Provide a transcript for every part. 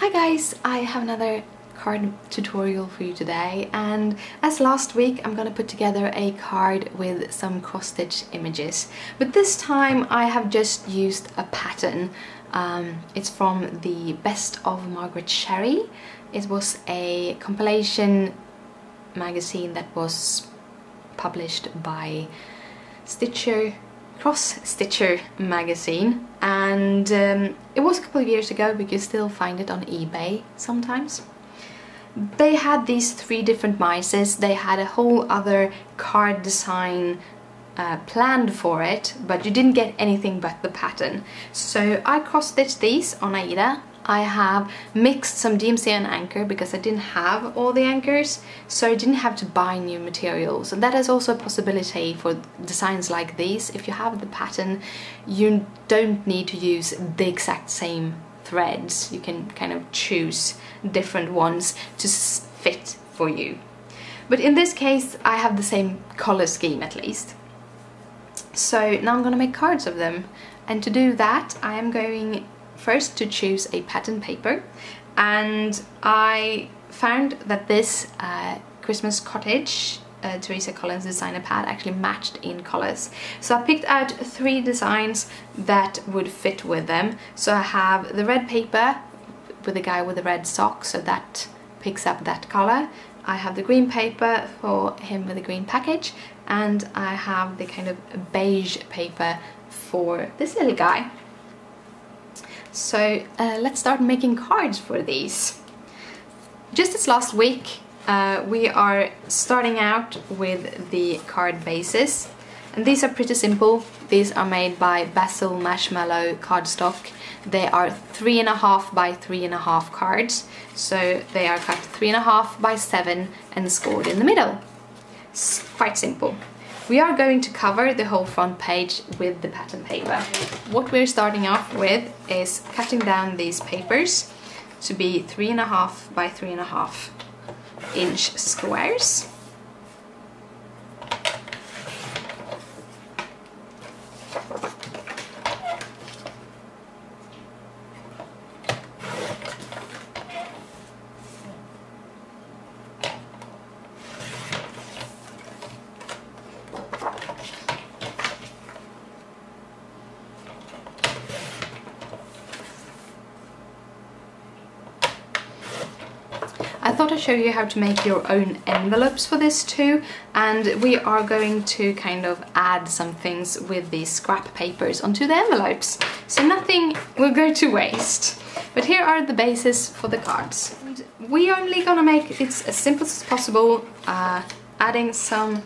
Hi guys, I have another card tutorial for you today, and as last week I'm gonna put together a card with some cross-stitch images, but this time I have just used a pattern. It's from the Best of Margaret Sherry. It was a compilation magazine that was published by Cross Stitcher magazine, and it was a couple of years ago, but you still find it on eBay sometimes. They had these 3 different mices. They had a whole other card design planned for it, but you didn't get anything but the pattern. So I cross-stitched these on Aida. I have mixed some DMC and anchor because I didn't have all the anchors, so I didn't have to buy new materials. And that is also a possibility for designs like these. If you have the pattern, you don't need to use the exact same threads. You can kind of choose different ones to fit for you. But in this case, I have the same color scheme at least. So now I'm gonna make cards of them. And to do that, I am going first to choose a pattern paper, and I found that this Christmas Cottage Teresa Collins designer pad actually matched in colors. So I picked out 3 designs that would fit with them. So I have the red paper with the guy with the red socks, so that picks up that color. I have the green paper for him with the green package, and I have the kind of beige paper for this little guy. So let's start making cards for these. Just as last week, we are starting out with the card bases, and these are pretty simple. These are made by Basil Marshmallow cardstock. They are 3.5 by 3.5 cards, so they are cut 3.5 by 7 and scored in the middle. It's quite simple. We are going to cover the whole front page with the pattern paper. What we're starting off with is cutting down these papers to be 3.5 by 3.5 inch squares. I thought I'd show you how to make your own envelopes for this too, and we are going to kind of add some things with these scrap papers onto the envelopes, so nothing will go to waste. But here are the bases for the cards. We're only gonna make it as simple as possible, adding some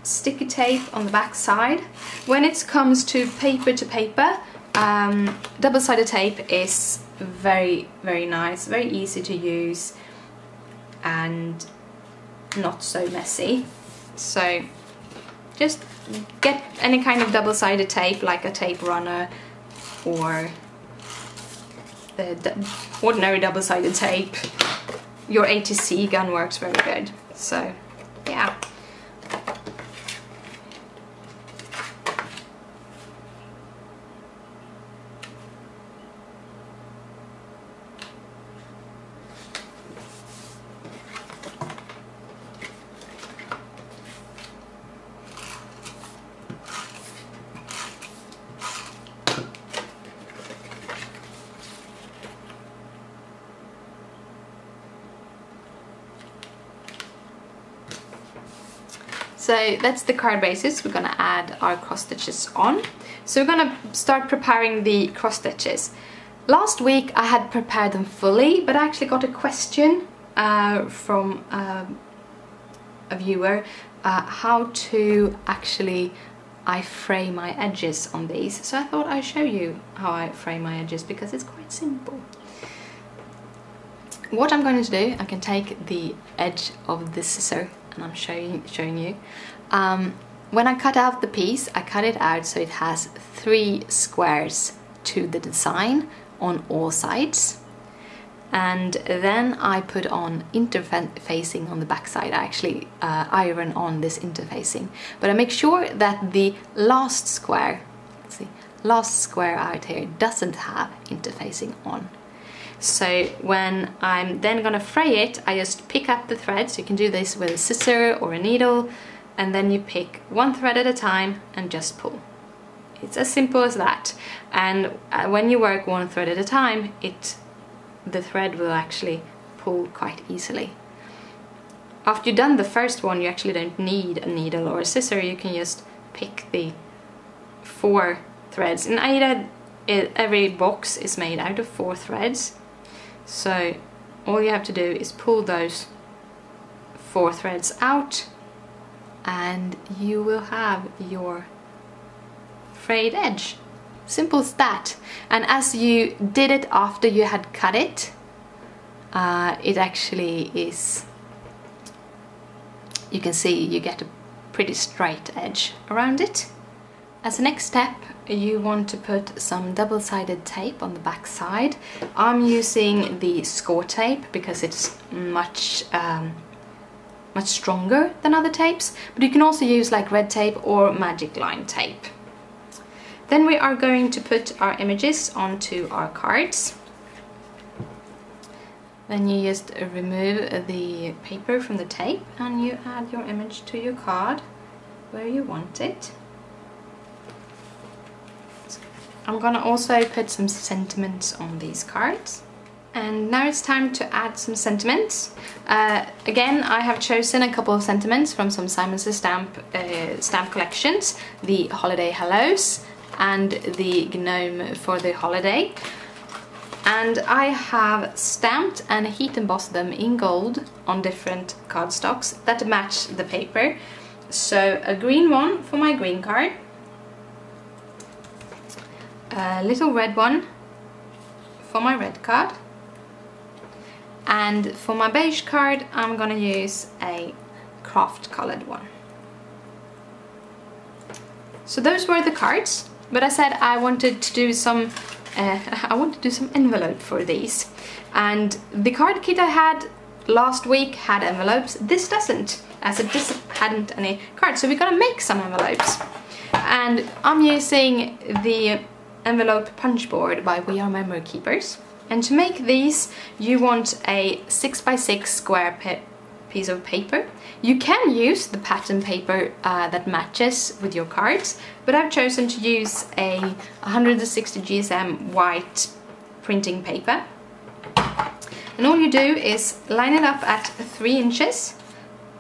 sticky tape on the back side. When it comes to paper, double-sided tape is very nice, very easy to use, and not so messy. So just get any kind of double-sided tape, like a tape runner or the ordinary double-sided tape. Your ATC gun works very good. So yeah. So that's the card bases. We're gonna add our cross stitches on. So we're gonna start preparing the cross stitches. Last week I had prepared them fully, but I actually got a question from a viewer how to actually frame my edges on these. So I thought I'd show you how I frame my edges, because it's quite simple. What I'm going to do, I can take the edge of the scissor and I'm showing you. When I cut out the piece, I cut it out so it has 3 squares to the design on all sides. And then I put on interfacing on the back side. I actually iron on this interfacing, but I make sure that the last square, let's see, last square out here doesn't have interfacing on. So when I'm then gonna fray it, I just pick up the threads. You can do this with a scissor or a needle, and then you pick one thread at a time and just pull. It's as simple as that. And when you work one thread at a time, the thread will actually pull quite easily. After you've done the first one, you actually don't need a needle or a scissor. You can just pick the 4 threads. In Aida, every box is made out of 4 threads. So all you have to do is pull those 4 threads out and you will have your frayed edge. Simple as that. And as you did it after you had cut it, it actually is, you can see you get a pretty straight edge around it. As a next step, you want to put some double-sided tape on the back side. I'm using the score tape because it's much stronger than other tapes, but you can also use like red tape or magic line tape. Then we are going to put our images onto our cards. Then you just remove the paper from the tape and you add your image to your card where you want it. I'm gonna also put some sentiments on these cards. And now it's time to add some sentiments. Again, I have chosen a couple of sentiments from some Simon Says stamp collections, the Holiday Hellos and the Gnome for the Holiday. And I have stamped and heat embossed them in gold on different cardstocks that match the paper. So a green one for my green card, a little red one for my red card, and for my beige card I'm gonna use a craft colored one. So those were the cards, but I said I wanted to do some envelope for these, and the card kit I had last week had envelopes. This doesn't, as it just hadn't any cards, so we're gonna make some envelopes. And I'm using the envelope punch board by We Are Memory Keepers. And to make these, you want a 6x6 square piece of paper. You can use the pattern paper that matches with your cards, but I've chosen to use a 160 GSM white printing paper. And all you do is line it up at 3 inches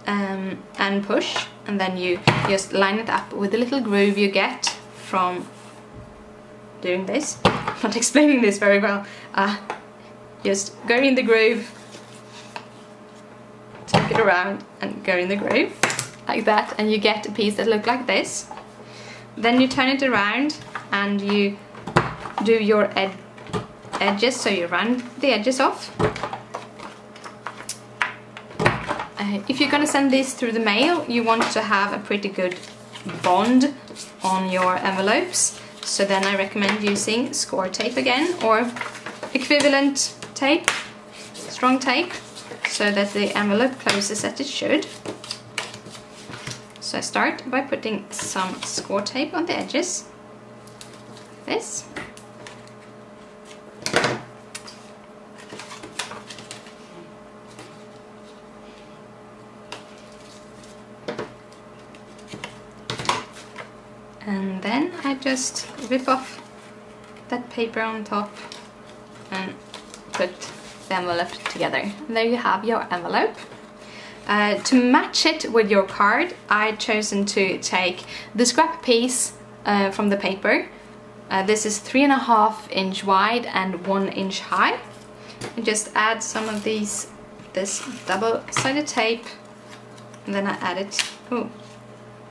and push, and then you just line it up with the little groove you get from doing this. I'm not explaining this very well. Just go in the groove, take it around and go in the groove like that, and you get a piece that looks like this. Then you turn it around and you do your edges, so you round the edges off. If you're gonna send this through the mail, you want to have a pretty good bond on your envelopes. So then I recommend using score tape again, or equivalent tape, strong tape, so that the envelope closes as it should. So I start by putting some score tape on the edges, like this. And then I just rip off that paper on top and put the envelope together. And there you have your envelope. To match it with your card, I've chosen to take the scrap piece from the paper. This is 3.5 inch wide and 1 inch high. And just add some of this double-sided tape, and then I add it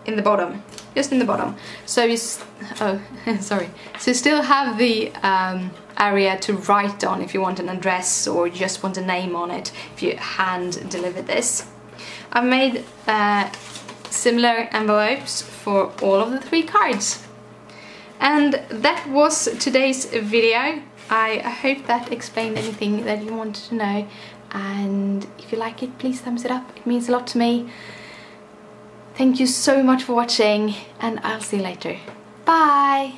in the bottom, just in the bottom. So you sorry. So you still have the area to write on if you want an address or you just want a name on it if you hand deliver this. I've made similar envelopes for all of the 3 cards. And that was today's video. I hope that explained anything that you wanted to know, and if you like it, please thumbs it up. It means a lot to me. Thank you so much for watching, and I'll see you later. Bye!